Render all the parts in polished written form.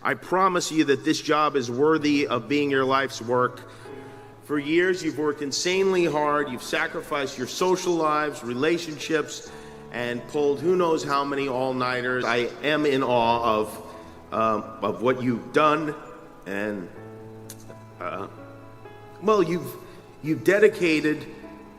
I promise you that this job is worthy of being your life's work. For years, you've worked insanely hard. You've sacrificed your social lives, relationships, and pulled who knows how many all-nighters. I am in awe of what you've done, and well, you've dedicated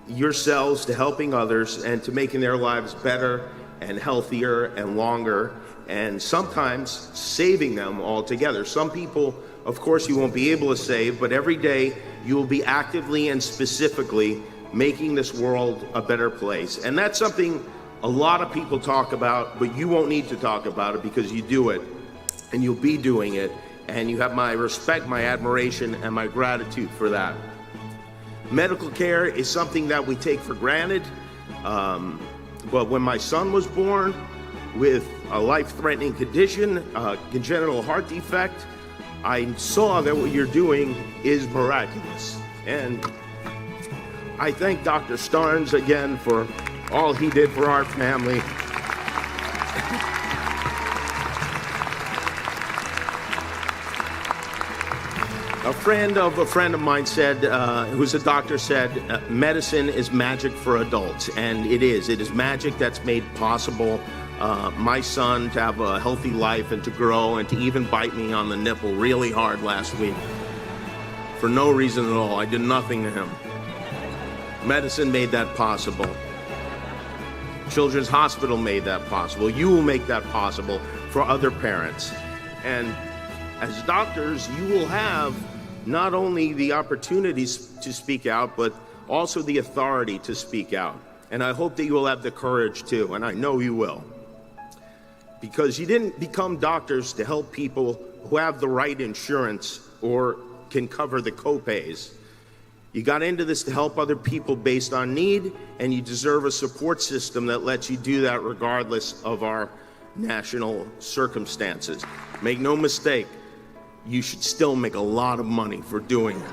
yourselves to helping others and to making their lives better and healthier and longer, and sometimes saving them altogether. Some people, of course, you won't be able to save, but every day you will be actively and specifically making this world a better place. And that's something a lot of people talk about, but you won't need to talk about it because you do it, and you'll be doing it, and you have my respect, my admiration, and my gratitude for that. Medical care is something that we take for granted, but when my son was born with a life-threatening condition, a congenital heart defect, I saw that what you're doing is miraculous. And I thank Dr. Starnes again for all he did for our family. A friend of mine said, who's a doctor, said, medicine is magic for adults, and it is. It is magic that's made possible my son to have a healthy life and to grow and to even bite me on the nipple really hard last week for no reason at all. I did nothing to him. Medicine made that possible. Children's Hospital made that possible. You will make that possible for other parents. And as doctors, you will have not only the opportunities to speak out, but also the authority to speak out. And I hope that you will have the courage to, and I know you will. Because you didn't become doctors to help people who have the right insurance or can cover the copays. You got into this to help other people based on need, and you deserve a support system that lets you do that regardless of our national circumstances. Make no mistake, you should still make a lot of money for doing it.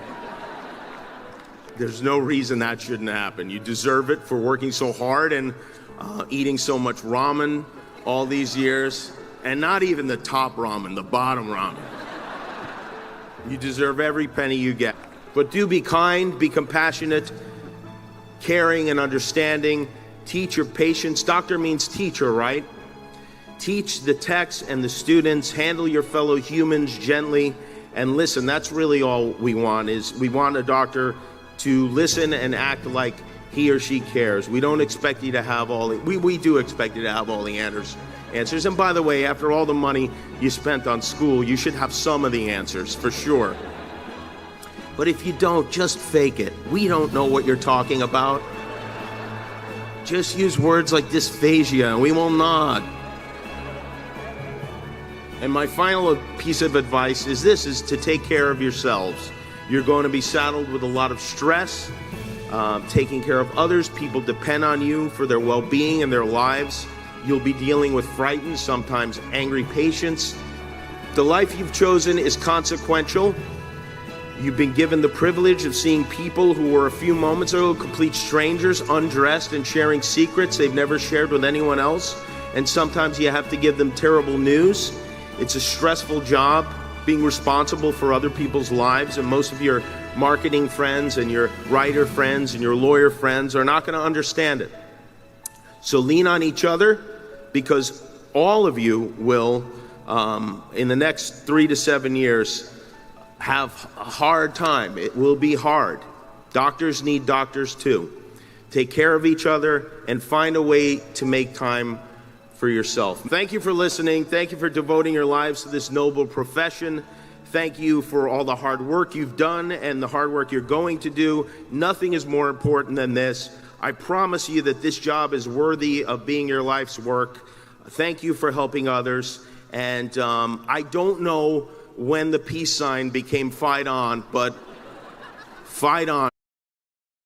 There's no reason that shouldn't happen. You deserve it for working so hard and eating so much ramen all these years, and not even the top ramen, the bottom ramen. You deserve every penny you get. But do be kind, be compassionate, caring and understanding. Teach your patients. Doctor means teacher, right? Teach the techs and the students. Handle your fellow humans gently. And listen, that's really all we want, is we want a doctor to listen and act like he or she cares. We don't expect you to have all the, we do expect you to have all the answers. And by the way, after all the money you spent on school, you should have some of the answers, for sure. But if you don't, just fake it. We don't know what you're talking about. Just use words like dysphagia and we will nod. And my final piece of advice is this, is to take care of yourselves. You're going to be saddled with a lot of stress, taking care of others. People depend on you for their well-being and their lives. You'll be dealing with frightened, sometimes angry patients. The life you've chosen is consequential. You've been given the privilege of seeing people who were a few moments ago complete strangers, undressed and sharing secrets they've never shared with anyone else. And sometimes you have to give them terrible news. It's a stressful job, being responsible for other people's lives, and most of your marketing friends and your writer friends and your lawyer friends are not going to understand it. So lean on each other, because all of you will, in the next 3 to 7 years, have a hard time. It will be hard. Doctors need doctors too. Take care of each other and find a way to make time for yourself. Thank you for listening. Thank you for devoting your lives to this noble profession. Thank you for all the hard work you've done and the hard work you're going to do. Nothing is more important than this. I promise you that this job is worthy of being your life's work. Thank you for helping others. And I don't know when the peace sign became fight on, but fight on.